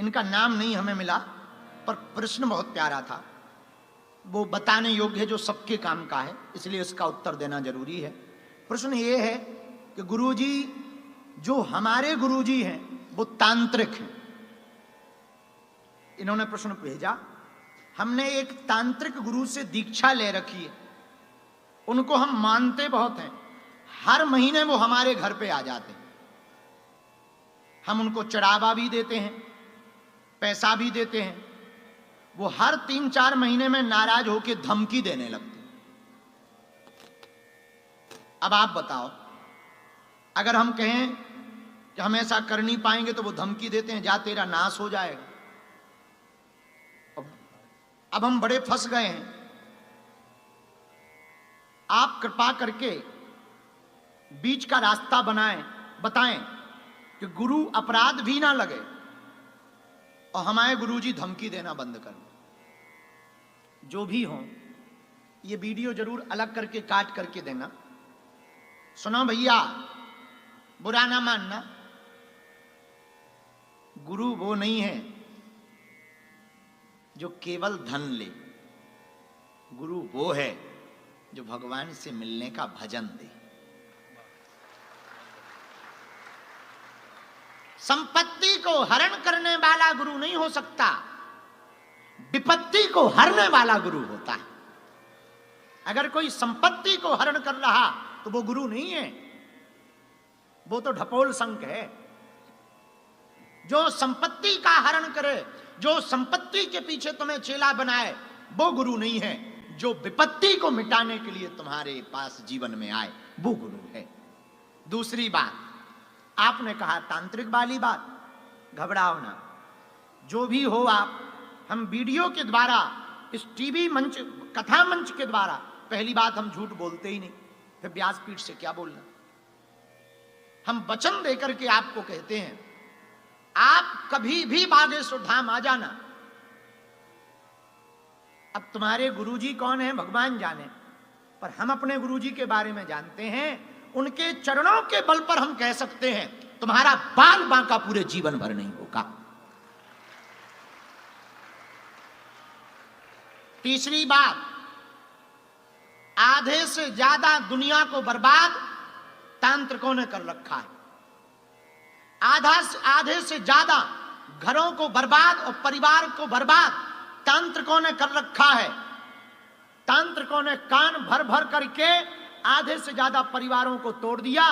इनका नाम नहीं हमें मिला, पर प्रश्न बहुत प्यारा था, वो बताने योग्य है, जो सबके काम का है, इसलिए इसका उत्तर देना जरूरी है। प्रश्न ये है कि गुरुजी, जो हमारे गुरुजी हैं वो तांत्रिक हैं। इन्होंने प्रश्न भेजा, हमने एक तांत्रिक गुरु से दीक्षा ले रखी है, उनको हम मानते बहुत हैं, हर महीने वो हमारे घर पे आ जाते हैं, हम उनको चढ़ावा भी देते हैं, पैसा भी देते हैं, वो हर 3-4 महीने में नाराज होकर धमकी देने लगते हैं। अब आप बताओ, अगर हम कहें कि हम ऐसा कर नहीं पाएंगे तो वो धमकी देते हैं, जा तेरा नाश हो जाएगा। अब हम बड़े फंस गए हैं। आप कृपा करके बीच का रास्ता बनाएं, बताएं कि गुरु अपराध भी ना लगे और हमारे गुरुजी धमकी देना बंद कर दें। जो भी हो, ये वीडियो जरूर अलग करके काट करके देना। सुनो भैया, बुरा ना मानना, गुरु वो नहीं है जो केवल धन ले, गुरु वो है जो भगवान से मिलने का भजन दे। संपत्ति को हरण करने वाला गुरु नहीं हो सकता, विपत्ति को हरने वाला गुरु होता है। अगर कोई संपत्ति को हरण कर रहा तो वो गुरु नहीं है, वो तो ढपोल संक है। जो संपत्ति का हरण करे, जो संपत्ति के पीछे तुम्हें चेला बनाए, वो गुरु नहीं है। जो विपत्ति को मिटाने के लिए तुम्हारे पास जीवन में आए, वो गुरु है। दूसरी बात, आपने कहा तांत्रिक वाली बात, घबराओ ना, जो भी हो आप, हम वीडियो के द्वारा, इस टीवी मंच, कथा मंच के द्वारा, पहली बात हम झूठ बोलते ही नहीं, फिर व्यासपीठ से क्या बोलना। हम वचन देकर के आपको कहते हैं, आप कभी भी बागेश्वर धाम आ जाना। अब तुम्हारे गुरुजी कौन है भगवान जाने, पर हम अपने गुरुजी के बारे में जानते हैं। उनके चरणों के बल पर हम कह सकते हैं, तुम्हारा बाल बांका पूरे जीवन भर नहीं होगा। तीसरी बात, आधे से ज्यादा दुनिया को बर्बाद तांत्रिकों ने कर रखा है। आधे से ज्यादा घरों को बर्बाद और परिवार को बर्बाद तांत्रिकों ने कर रखा है। तांत्रिकों ने कान भर भर करके आधे से ज्यादा परिवारों को तोड़ दिया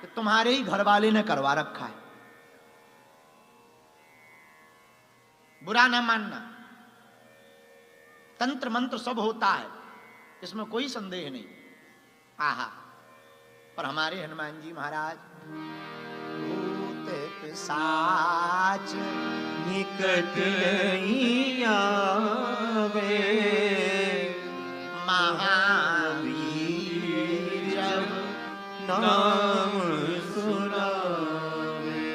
कि तुम्हारे ही घर वाले ने करवा रखा है। बुरा ना मानना, तंत्र मंत्र सब होता है, इसमें कोई संदेह नहीं। आहा, पर हमारे हनुमान जी महाराज, भूत पिशाच निकट नहीं आवे, महावीर जब नाम सुनावे।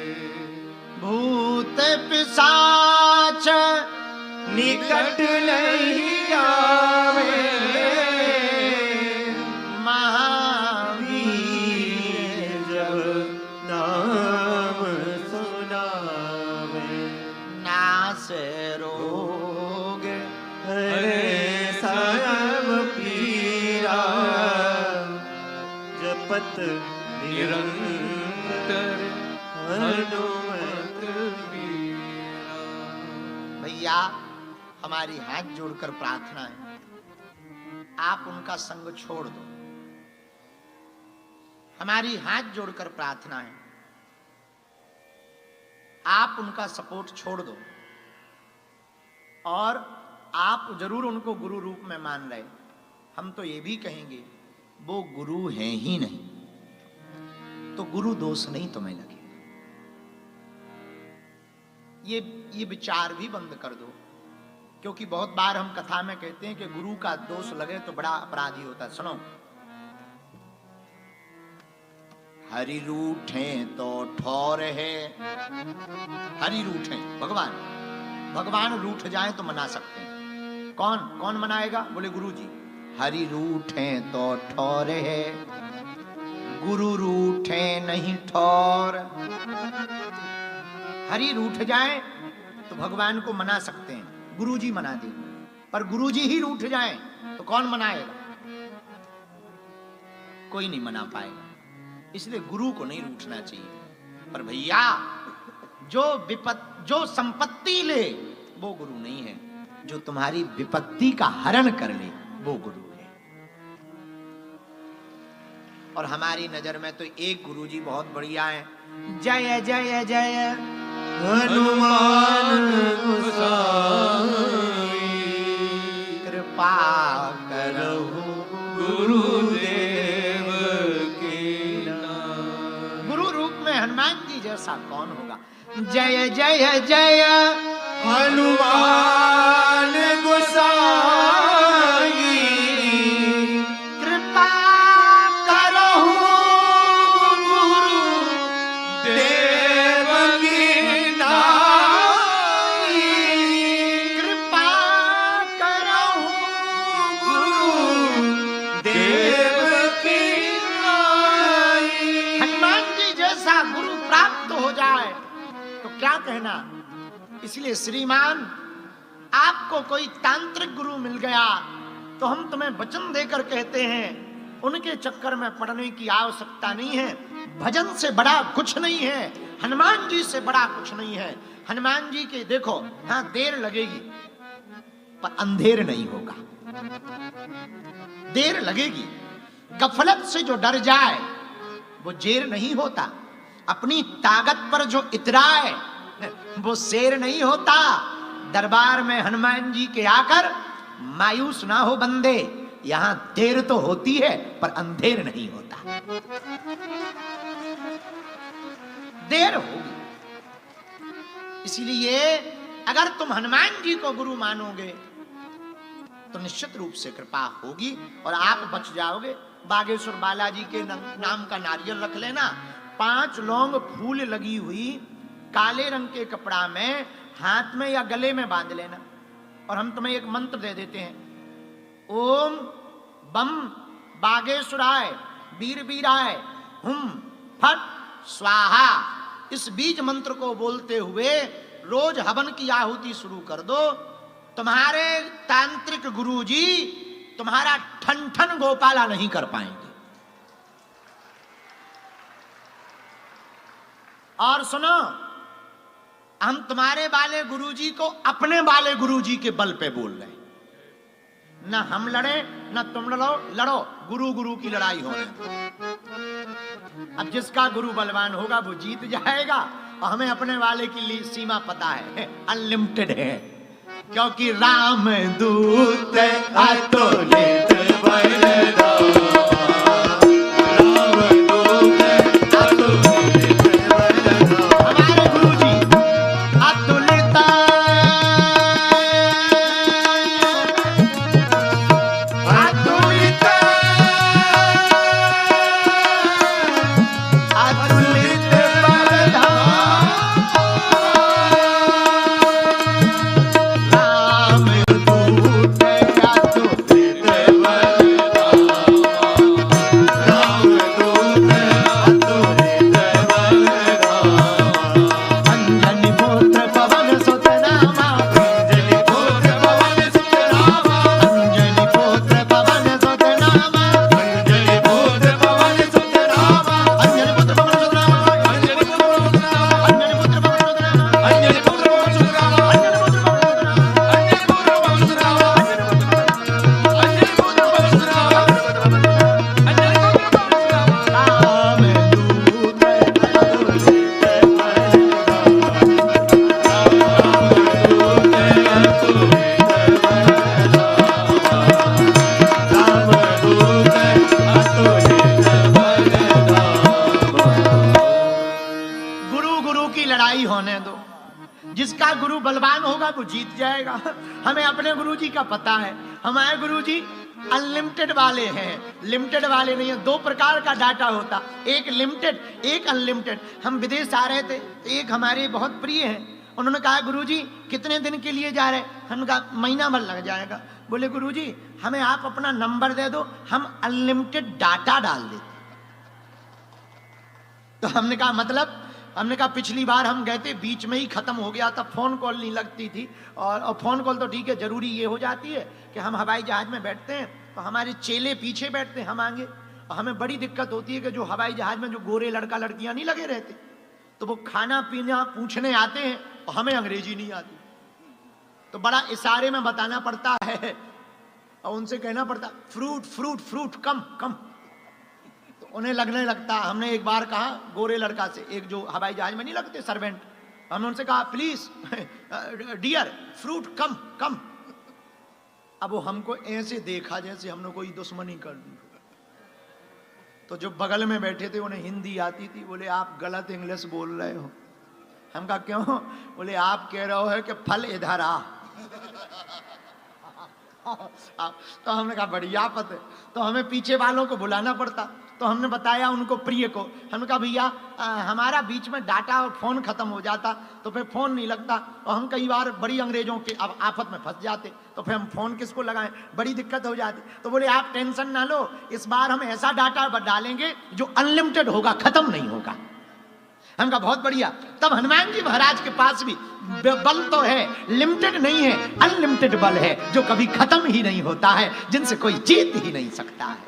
भूत पिशाच निकट नहीं आवे, महावीर जब नाम सुनावे। नास रोग हरे सब पीरा, जपत निरंतर हनुमत वीरा। भैया, हमारी हाथ जोड़कर प्रार्थना है, आप उनका संग छोड़ दो। हमारी हाथ जोड़कर प्रार्थना है, आप उनका सपोर्ट छोड़ दो। और आप जरूर उनको गुरु रूप में मान रहे, हम तो ये भी कहेंगे वो गुरु है ही नहीं, तो गुरु दोष नहीं तुम्हें लगेगा। ये विचार भी बंद कर दो, क्योंकि बहुत बार हम कथा में कहते हैं कि गुरु का दोष लगे तो बड़ा अपराधी होता है। सुनो, हरि रूठे तो ठौर है, हरि रूठे भगवान रूठ जाए तो मना सकते हैं। कौन मनाएगा? बोले गुरु जी। हरि रूठे तो ठौर है, गुरु रूठे नहीं ठौर। हरि रूठ जाए तो भगवान को मना सकते हैं, गुरुजी मना देंगे। पर गुरुजी ही रूठ जाएं तो कौन मनाएगा? कोई नहीं मना पाएगा। इसलिए गुरु को नहीं रूठना चाहिए। पर भैया जो संपत्ति ले वो गुरु नहीं है, जो तुम्हारी विपत्ति का हरण कर ले वो गुरु है। और हमारी नजर में तो एक गुरुजी बहुत बढ़िया है, जय जय जय हनुमान गोसाई, कृपा करहु गुरुदेव के नाम। गुरु रूप में हनुमान जी जैसा कौन होगा? जय जय जय हनुमान गोसाई, कृपा करहु देव की नाई, कृपा करहु देव की नाई। हनुमान जी जैसा गुरु प्राप्त हो जाए तो क्या कहना। इसलिए श्रीमान, आपको कोई तांत्रिक गुरु मिल गया तो हम तुम्हें वचन देकर कहते हैं, उनके चक्कर में पड़ने की आवश्यकता नहीं है। भजन से बड़ा कुछ नहीं है, हनुमान जी से बड़ा कुछ नहीं है। हनुमान जी के देखो, हाँ देर लगेगी पर अंधेर नहीं होगा। देर लगेगी, गफलत से जो डर जाए वो जेर नहीं होता। अपनी ताकत पर जो इतराए वो शेर नहीं होता। दरबार में हनुमान जी के आकर मायूस ना हो बंदे, यहां देर तो होती है पर अंधेर नहीं होता। देर होगी। इसलिए अगर तुम हनुमान जी को गुरु मानोगे तो निश्चित रूप से कृपा होगी और आप बच जाओगे। बागेश्वर बालाजी के नाम का नारियल रख लेना, 5 लौंग फूल लगी हुई काले रंग के कपड़ा में हाथ में या गले में बांध लेना। और हम तुम्हें एक मंत्र दे देते हैं, ओम बम बागेश्वराय वीर वीराय हुम फट स्वाहा। इस बीज मंत्र को बोलते हुए रोज हवन की आहुति शुरू कर दो। तुम्हारे तांत्रिक गुरुजी तुम्हारा ठन ठन गोपाला नहीं कर पाएंगे। और सुनो, हम तुम्हारे वाले गुरुजी को अपने वाले गुरुजी के बल पे बोल रहे हैं। न हम लड़े न तुम लड़ो, गुरु गुरु की लड़ाई हो रही। अब जिसका गुरु बलवान होगा वो जीत जाएगा। और हमें अपने वाले की सीमा पता है, अनलिमिटेड है, क्योंकि राम दूत अतुलित बलधामा, राम दूत अतुलित बलधामा। हमारे गुरुजी अतुलित अतुलित अतुलित बलधामा, राम दूत अतुलित बलधामा, राम दूत अतुलित बलधामा। अंजनी पुत्र पवन सुत नामा, अंजनी पुत्र पवन सुत नामा, अंजनी पुत्र पवन सुत नामा, अंजनी पुत्र पवन सुत नामा, अंजनी पुत्र पवन सुत नामा, अंजनी पुत्र पवन सुत नामा, अंजनी पुत्र पवन सुत नामा, अंजनी पुत्र पवन सुत नामा, अंजनी पुत्र पवन सुत नामा, अंजनी पुत्र पवन सुत नामा, अंजनी पुत्र पवन सुत नामा, अंजनी पुत्र पवन सुत नामा, अंजनी पुत्र पवन सुत नामा। राम दूत अतुलित गुरु गुरु की लड़ाई होने दो। जिसका गुरु बलवान होगा वो जीत जाएगा। हमें अपने गुरुजी का पता है। हमारे गुरुजी अनलिमिटेड वाले हैं, लिमिटेड वाले नहीं है। 2 प्रकार का डाटा होता, एक लिमिटेड एक अनलिमिटेड। हम विदेश आ रहे थे, एक हमारे बहुत प्रिय हैं, उन्होंने कहा गुरुजी कितने दिन के लिए जा रहे? हमने कहा महीना भर लग जाएगा। बोले गुरुजी हमें आप अपना नंबर दे दो, हम अनलिमिटेड डाटा डाल देते। तो हमने कहा मतलब हमने कहा पिछली बार हम गए थे बीच में ही खत्म हो गया था, फोन कॉल नहीं लगती थी। और फोन कॉल तो ठीक है, जरूरी ये हो जाती है कि हम हवाई जहाज में बैठते हैं तो हमारे चेले पीछे बैठते हैं, हम आगे। और हमें बड़ी दिक्कत होती है कि जो हवाई जहाज में जो गोरे लड़का लड़कियां नहीं लगे रहते, तो वो खाना पीना पूछने आते हैं और हमें अंग्रेजी नहीं आती, तो बड़ा इशारे में बताना पड़ता है और उनसे कहना पड़ता फ्रूट फ्रूट फ्रूट कम कम, तो उन्हें लगने लगता। हमने एक बार कहा गोरे लड़का से, एक जो हवाई जहाज में नहीं लगते सर्वेंट, हमने उनसे कहा प्लीज डियर फ्रूट कम कम। अब वो हमको ऐसे देखा जैसे हमने कोई दुश्मनी कर दी। तो जो बगल में बैठे थे उन्हें हिंदी आती थी, बोले आप गलत इंग्लिश बोल रहे हो। हम कहा क्यों? बोले आप कह रहे हो कि फल इधर आ। तो हमने कहा बढ़िया पता है, तो हमें पीछे वालों को बुलाना पड़ता। तो हमने बताया उनको प्रिय को, हमने कहा भैया हमारा बीच में डाटा और फोन खत्म हो जाता तो फिर फोन नहीं लगता, और हम कई बार बड़ी अंग्रेजों के अब आफत में फंस जाते, तो फिर हम फोन किसको लगाएं, बड़ी दिक्कत हो जाती। तो बोले आप टेंशन ना लो, इस बार हम ऐसा डाटा डालेंगे जो अनलिमिटेड होगा, खत्म नहीं होगा। हम कहा बहुत बढ़िया। तब हनुमान जी महाराज के पास भी बल तो है, लिमिटेड नहीं है, अनलिमिटेड बल है जो कभी खत्म ही नहीं होता है, जिनसे कोई जीत ही नहीं सकता है।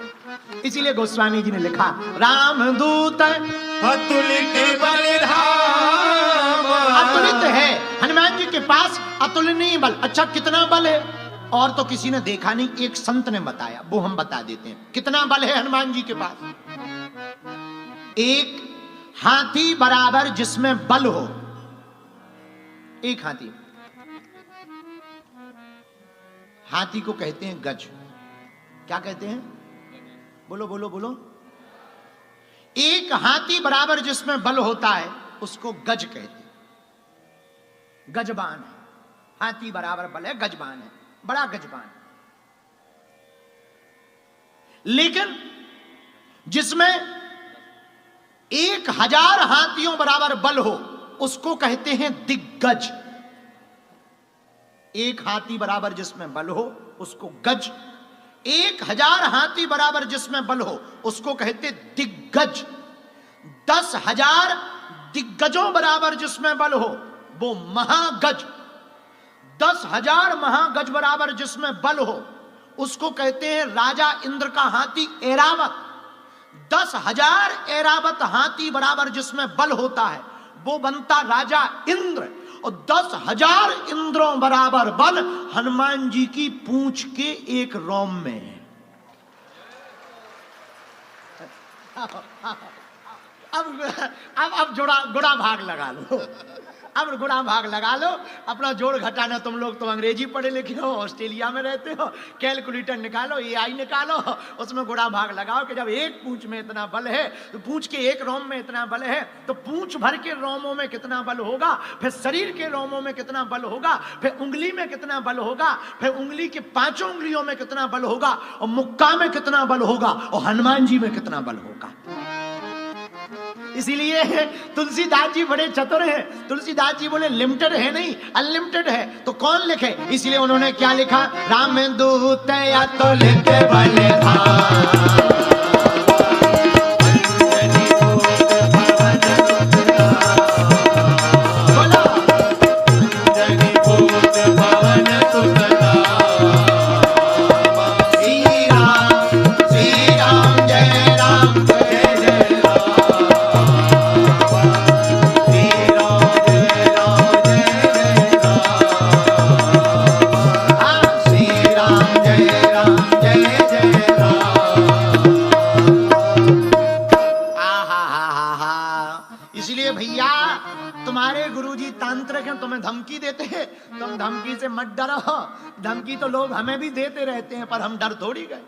इसीलिए गोस्वामी जी ने लिखा रामदूत अतुलित बलधाम, अतुलित है हनुमान जी के पास अतुलनीय बल। अच्छा कितना बल है और तो किसी ने देखा नहीं, एक संत ने बताया, वो हम बता देते हैं कितना बल है हनुमान जी के पास। एक हाथी बराबर जिसमें बल हो, एक हाथी, हाथी को कहते हैं गज। क्या कहते हैं? बोलो बोलो बोलो। एक हाथी बराबर जिसमें बल होता है उसको गज कहते हैं। गजबान है, हाथी बराबर बल है, गजबान है, बड़ा गजबान। लेकिन जिसमें 1000 हाथियों बराबर बल हो उसको कहते हैं दिग्गज। एक हाथी बराबर जिसमें बल हो उसको गज, 1000 हाथी बराबर जिसमें बल हो उसको कहते दिग्गज। 10,000 दिग्गजों बराबर जिसमें बल हो वो महागज। 10,000 महागज बराबर जिसमें बल हो उसको कहते हैं राजा इंद्र का हाथी ऐरावत। 10,000 ऐरावत हाथी बराबर जिसमें बल होता है वो बनता राजा इंद्र। और 10,000 इंद्रों बराबर बल हनुमान जी की पूंछ के एक रोम में है। अब गुड़ा भाग लगा लो, अब गुणा भाग लगा लो, अपना जोड़ घटाना। तुम लोग तो अंग्रेजी पढ़े लिखे हो, ऑस्ट्रेलिया में रहते हो, कैलकुलेटर निकालो, एआई निकालो, उसमें गुणा भाग लगाओ कि जब एक पूंछ में इतना बल है तो पूंछ के एक रोम में इतना बल है तो पूंछ भर के रोमों में कितना बल होगा, फिर शरीर के रोमों में कितना बल होगा, फिर उंगली में कितना बल होगा, फिर उंगली के 5 उंगलियों में कितना बल होगा, और मुक्का में कितना बल होगा, और हनुमान जी में कितना बल होगा। इसीलिए तुलसीदास जी बड़े चतुर हैं। तुलसीदास जी बोले लिमिटेड है नहीं, अनलिमिटेड है। तो कौन लिखे? इसलिए उन्होंने क्या लिखा? राम दूत अतुलित बलधाम, धमकी देते हैं, तुम धमकी से मत डरो। धमकी तो लोग हमें भी देते रहते हैं, पर हम डर थोड़ी गए।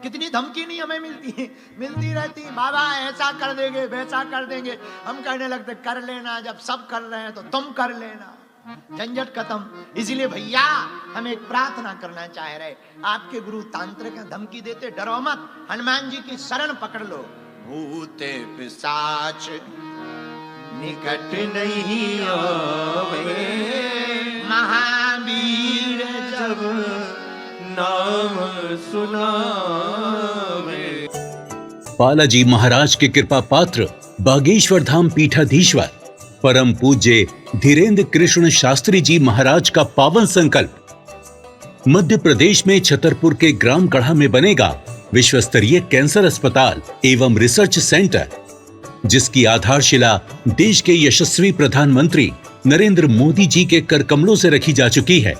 कितनी धमकी नहीं हमें मिलती रहती। बाबा ऐसा कर देंगे, वैसा कर देंगे। हम कहने लगते कर लेना, जब सब कर रहे हैं तो तुम कर लेना, झंझट खत्म। इसीलिए भैया हम एक प्रार्थना करना चाह रहे, आपके गुरु तांत्रिक धमकी देते, डरो मत, हनुमान जी की शरण पकड़ लो। भूते पिशाच निकट नहीं आवे, महावीर जब नाम सुनावे। बालाजी महाराज के कृपा पात्र बागेश्वर धाम पीठाधीश्वर परम पूज्य धीरेन्द्र कृष्ण शास्त्री जी महाराज का पावन संकल्प। मध्य प्रदेश में छतरपुर के ग्राम गढ़ा में बनेगा विश्व स्तरीय कैंसर अस्पताल एवं रिसर्च सेंटर, जिसकी आधारशिला देश के यशस्वी प्रधानमंत्री नरेंद्र मोदी जी के कर कमलों से रखी जा चुकी है।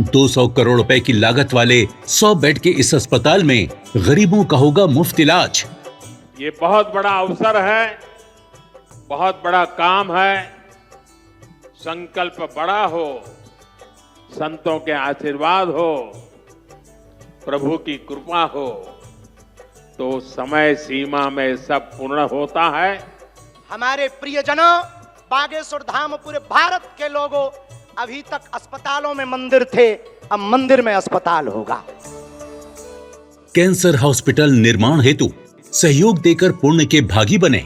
200 करोड़ रुपए की लागत वाले 100 बेड के इस अस्पताल में गरीबों का होगा मुफ्त इलाज। ये बहुत बड़ा अवसर है, बहुत बड़ा काम है। संकल्प बड़ा हो, संतों के आशीर्वाद हो, प्रभु की कृपा हो, तो समय सीमा में सब पूर्ण होता है। हमारे प्रियजनों, बागेश्वर धाम पूरे भारत के लोगों, अभी तक अस्पतालों में मंदिर थे, अब मंदिर में अस्पताल होगा। कैंसर हॉस्पिटल निर्माण हेतु सहयोग देकर पुण्य के भागी बने।